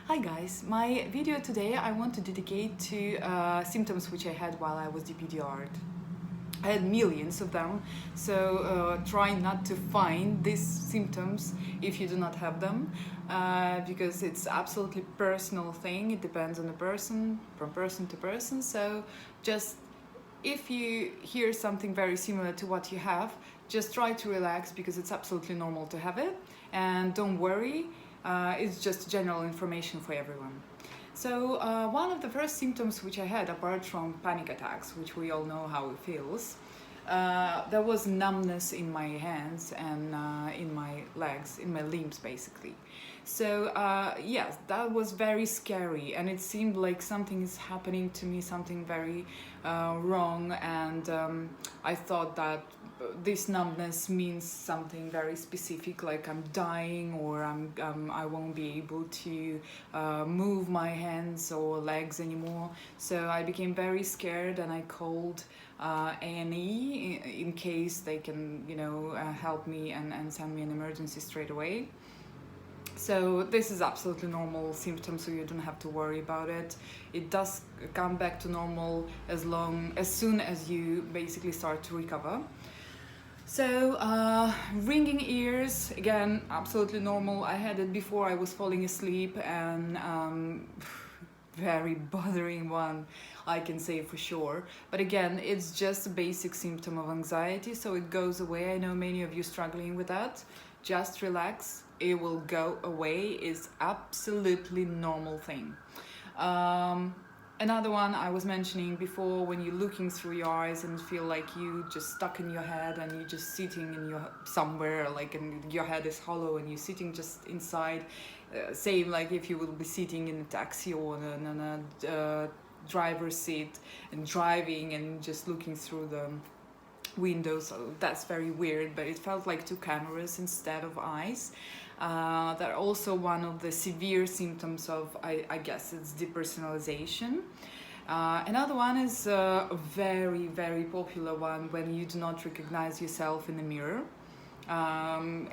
Hi guys, my video today I want to dedicate to symptoms which I had while I was DPDR'd. I had millions of them, so try not to find these symptoms if you do not have them, because it's absolutely personal thing. It depends on the person, from person to person. So just if you hear something very similar to what you have, just try to relax because it's absolutely normal to have it, and don't worry. It's just general information for everyone. So one of the first symptoms which I had, apart from panic attacks, which we all know how it feels, there was numbness in my hands and in my legs, in my limbs basically. So yes, that was very scary, and it seemed like something is happening to me, something very wrong, and I thought that this numbness means something very specific, like I'm dying, or I won't be able to move my hands or legs anymore. So I became very scared, and I called A&E in case they can, help me and send me an emergency straight away. So this is absolutely normal symptom, so you don't have to worry about it. It does come back to normal as soon as you basically start to recover. So ringing ears, again, absolutely normal. I had it before I was falling asleep, and very bothering one, I can say for sure. But again, it's just a basic symptom of anxiety, so it goes away. I know many of you struggling with that. Just relax, it will go away. It's absolutely normal thing. Another one I was mentioning before, when you're looking through your eyes and feel like you just stuck in your head, and you're just sitting in your somewhere, like, and your head is hollow and you're sitting just inside, same like if you would be sitting in a taxi or in a driver's seat and driving and just looking through the windows. So that's very weird, but it felt like two cameras instead of eyes. They're also one of the severe symptoms of, I guess it's depersonalization. Another one is a very, very popular one, when you do not recognize yourself in the mirror.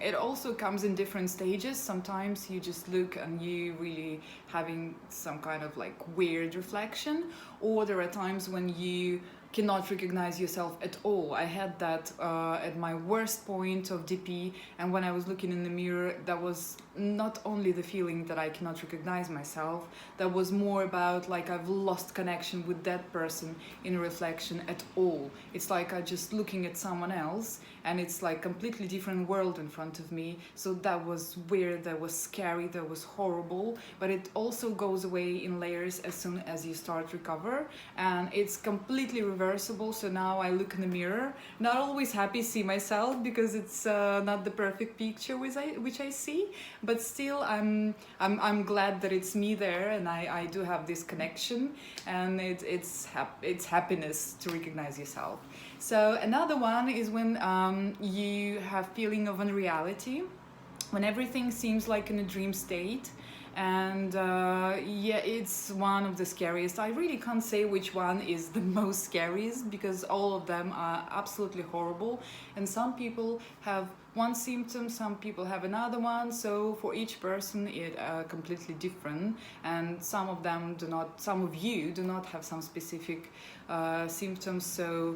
It also comes in different stages. Sometimes you just look and you really having some kind of like weird reflection, or there are times when you cannot recognize yourself at all. I had that at my worst point of DP, and when I was looking in the mirror, that was not only the feeling that I cannot recognize myself, that was more about like I've lost connection with that person in reflection at all. It's like I'm just looking at someone else, and it's like completely different world in front of me. So that was weird, that was scary, that was horrible, but it also goes away in layers as soon as you start recover, and it's completely reversible. So now I look in the mirror, not always happy see myself, because it's not the perfect picture which I see, but still I'm glad that it's me there, and I do have this connection, and it's happiness to recognize yourself. So another one is when you have feeling of unreality, when everything seems like in a dream state. And yeah, it's one of the scariest. I really can't say which one is the most scariest, because all of them are absolutely horrible, and some people have one symptom, some people have another one, so for each person it completely different, and some of you do not have some specific symptoms, so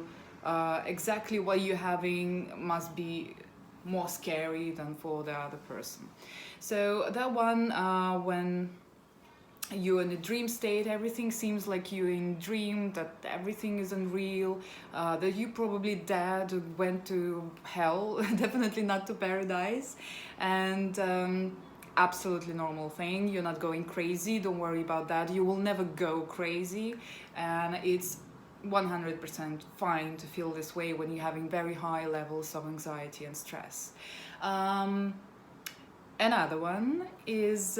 exactly what you're having must be more scary than for the other person. So that one, when you're in a dream state, everything seems like you're in dream, that everything is unreal, that you probably dead or went to hell, definitely not to paradise, and absolutely normal thing. You're not going crazy, don't worry about that. You will never go crazy, and it's 100% fine to feel this way when you're having very high levels of anxiety and stress. Another one is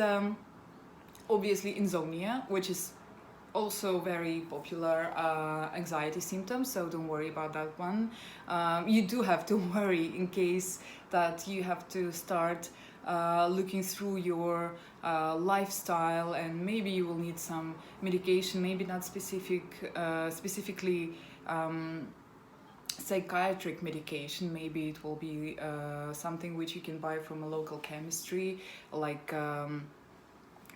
obviously insomnia, which is also very popular anxiety symptom, so don't worry about that one. You do have to worry in case that you have to start looking through your lifestyle, and maybe you will need some medication, maybe not specifically psychiatric medication. Maybe it will be something which you can buy from a local chemistry, like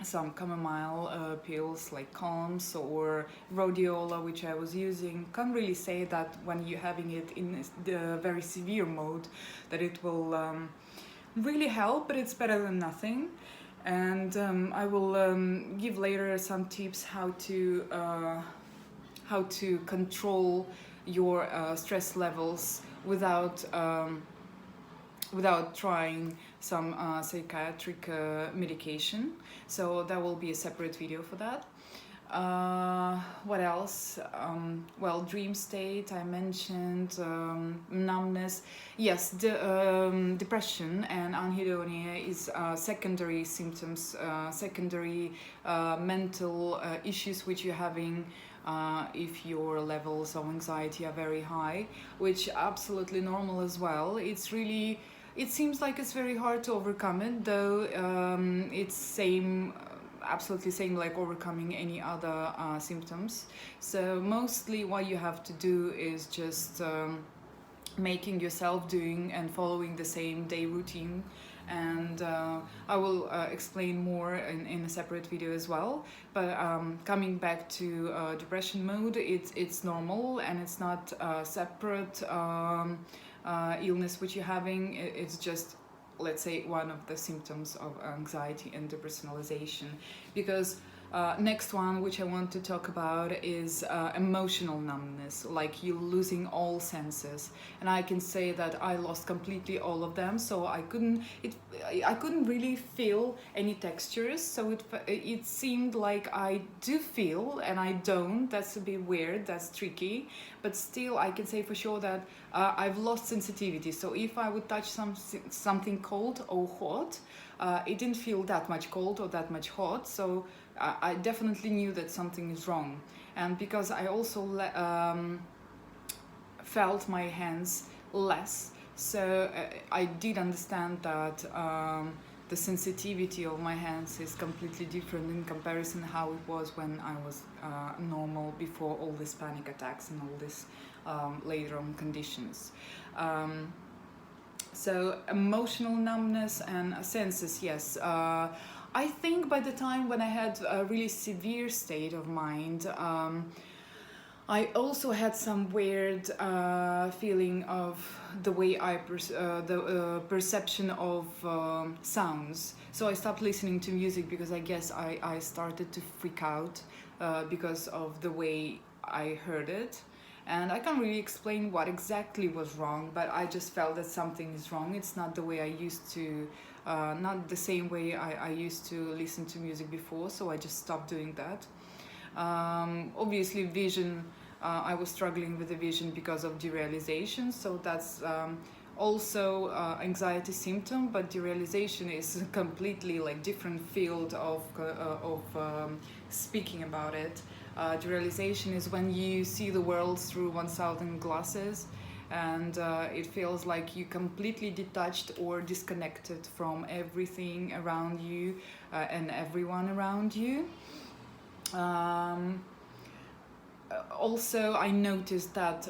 some chamomile pills like Calms or rhodiola, which I was using. Can't really say that when you're having it in the very severe mode that it will really help, but it's better than nothing. And I will give later some tips how to control your stress levels without trying some psychiatric medication. So that will be a separate video for that. What else? Well, dream state I mentioned, numbness. Yes, depression and anhedonia is secondary symptoms, secondary mental issues which you're having if your levels of anxiety are very high, which absolutely normal as well. It seems like it's very hard to overcome it, though it's absolutely same like overcoming any other symptoms. So mostly what you have to do is just making yourself doing and following the same day routine, and I will explain more in a separate video as well. But coming back to depression mode, it's normal, and it's not a separate illness which you're having. It's just, let's say, one of the symptoms of anxiety and depersonalization. Because next one which I want to talk about is emotional numbness, like you losing all senses. And I can say that I lost completely all of them, so I couldn't really feel any textures. So it seemed like I do feel and I don't. That's a bit weird, that's tricky, but still I can say for sure that I've lost sensitivity. So if I would touch something cold or hot, it didn't feel that much cold or that much hot, so I definitely knew that something is wrong. And because I also felt my hands less, so I did understand that the sensitivity of my hands is completely different in comparison how it was when I was normal before all these panic attacks and all this later on conditions. So emotional numbness and senses, yes. I think by the time when I had a really severe state of mind, I also had some weird feeling of the way the perception of sounds. So I stopped listening to music because I guess I started to freak out because of the way I heard it. And I can't really explain what exactly was wrong, but I just felt that something is wrong. It's not the way I used to, not the same way I used to listen to music before, so I just stopped doing that. Obviously, vision, I was struggling with the vision because of derealization, so that's also anxiety symptom, but derealization is a completely like different field of speaking about it. Derealization is when you see the world through 1,000 glasses, and it feels like you completely detached or disconnected from everything around you and everyone around you. Also, I noticed that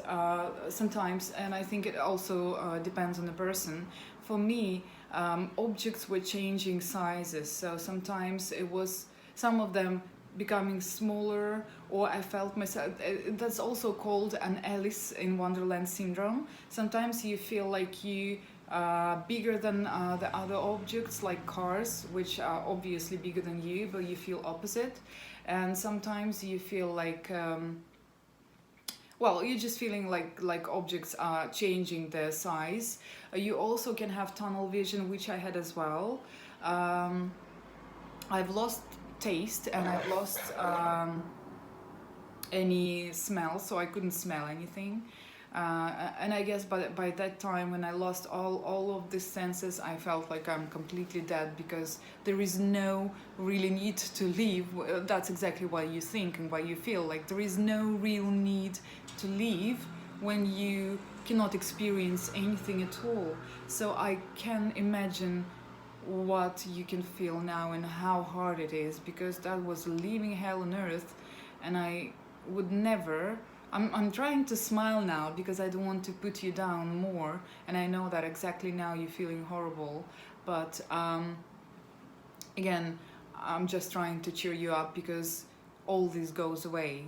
sometimes, and I think it also depends on the person, for me, objects were changing sizes. So sometimes it was some of them becoming smaller, or I felt myself, that's also called an Alice in Wonderland syndrome. Sometimes you feel like you bigger than the other objects, like cars, which are obviously bigger than you, but you feel opposite. And sometimes you feel like well, you're just feeling like objects are changing their size. You also can have tunnel vision, which I had as well. I've lost taste, and I've lost any smell, so I couldn't smell anything. And I guess by that time, when I lost all of these senses, I felt like I'm completely dead, because there is no really need to live. That's exactly what you think and what you feel. Like there is no real need to live when you cannot experience anything at all. So I can imagine what you can feel now and how hard it is, because that was living hell on earth, and I would never. I'm trying to smile now because I don't want to put you down more, and I know that exactly now you're feeling horrible, but again, I'm just trying to cheer you up because all this goes away.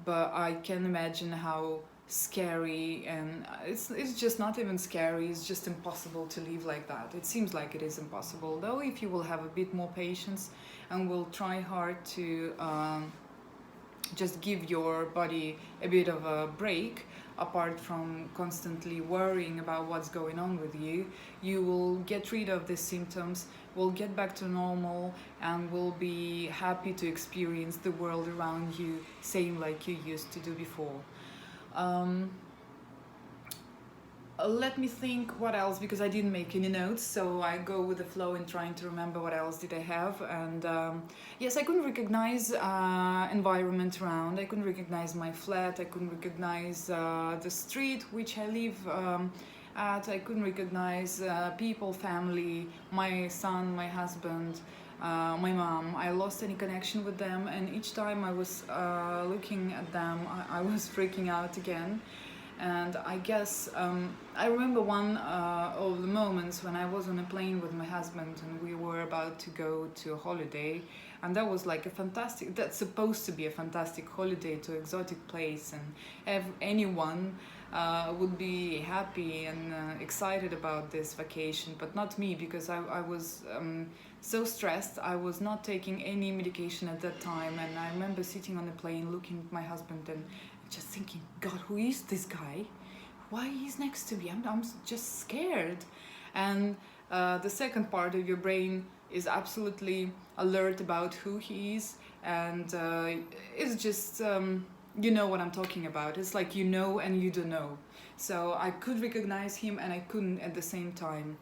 But I can imagine how scary, and it's just not even scary, it's just impossible to live like that. It seems like it is impossible, though if you will have a bit more patience and will try hard to just give your body a bit of a break, apart from constantly worrying about what's going on with you, you will get rid of these symptoms, will get back to normal, and will be happy to experience the world around you same like you used to do before. Let me think what else, because I didn't make any notes, so I go with the flow in trying to remember what else did I have. And yes, I couldn't recognize environment around, I couldn't recognize my flat, I couldn't recognize the street which I live at, I couldn't recognize people, family, my son, my husband, my mom. I lost any connection with them, and each time I was looking at them, I was freaking out again. And I guess I remember one of the moments when I was on a plane with my husband and we were about to go to a holiday, and that was like a fantastic, that's supposed to be a fantastic holiday to an exotic place, and anyone would be happy and excited about this vacation, but not me, because I was so stressed. I was not taking any medication at that time, and I remember sitting on the plane looking at my husband and just thinking, God, who is this guy? Why he's next to me? I'm just scared. And the second part of your brain is absolutely alert about who he is, and it's just you know what I'm talking about. It's like you know and you don't know. So I could recognize him and I couldn't at the same time.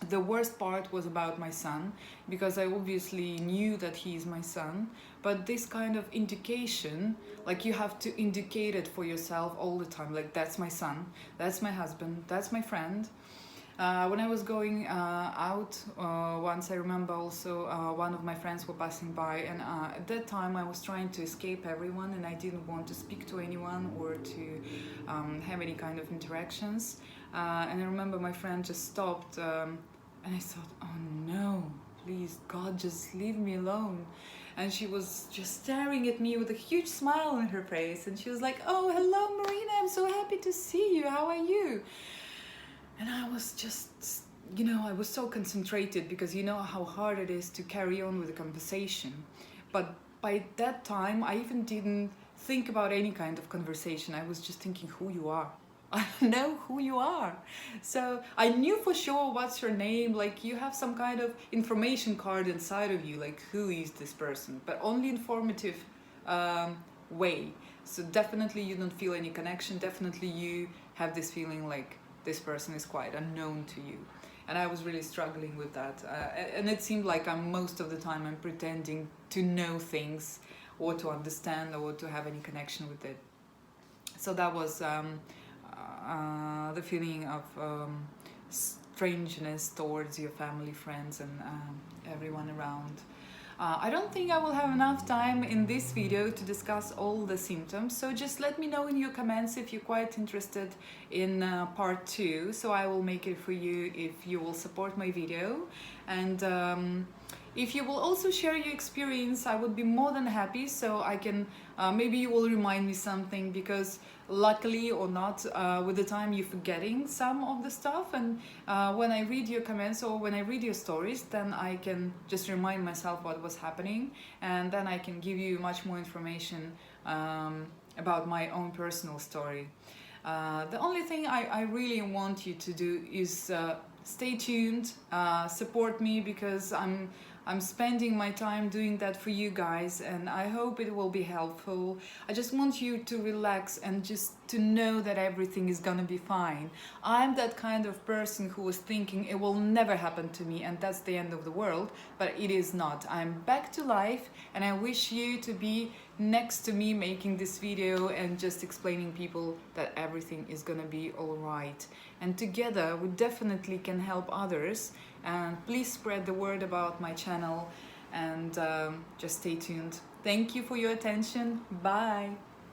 The worst part was about my son, because I obviously knew that he is my son, but this kind of indication, like you have to indicate it for yourself all the time, like that's my son, that's my husband, that's my friend. When I was going out once, I remember also one of my friends were passing by, and at that time I was trying to escape everyone, and I didn't want to speak to anyone or to have any kind of interactions. And I remember my friend just stopped, and I thought, oh no, please God, just leave me alone. And she was just staring at me with a huge smile on her face, and she was like, oh, hello Marina, I'm so happy to see you, how are you? And I was just, you know, I was so concentrated, because you know how hard it is to carry on with a conversation. But by that time, I even didn't think about any kind of conversation. I was just thinking who you are. I know who you are. So I knew for sure what's your name, like you have some kind of information card inside of you, like who is this person, but only informative way. So definitely you don't feel any connection, definitely you have this feeling like this person is quite unknown to you. And I was really struggling with that. And it seemed like most of the time I'm pretending to know things or to understand or to have any connection with it. So that was the feeling of strangeness towards your family, friends, and everyone around. I don't think I will have enough time in this video to discuss all the symptoms, so just let me know in your comments if you're quite interested in part 2, so I will make it for you if you will support my video. And if you will also share your experience, I would be more than happy, so I can, maybe you will remind me something, because luckily or not, with the time you're forgetting some of the stuff, and when I read your comments or when I read your stories, then I can just remind myself what was happening, and then I can give you much more information about my own personal story. The only thing I really want you to do is stay tuned, support me, because I'm spending my time doing that for you guys, and I hope it will be helpful. I just want you to relax and just to know that everything is gonna be fine. I'm that kind of person who was thinking it will never happen to me and that's the end of the world, but it is not. I'm back to life, and I wish you to be next to me making this video and just explaining people that everything is gonna be all right. And together we definitely can help others. And please spread the word about my channel, and just stay tuned. Thank you for your attention. Bye.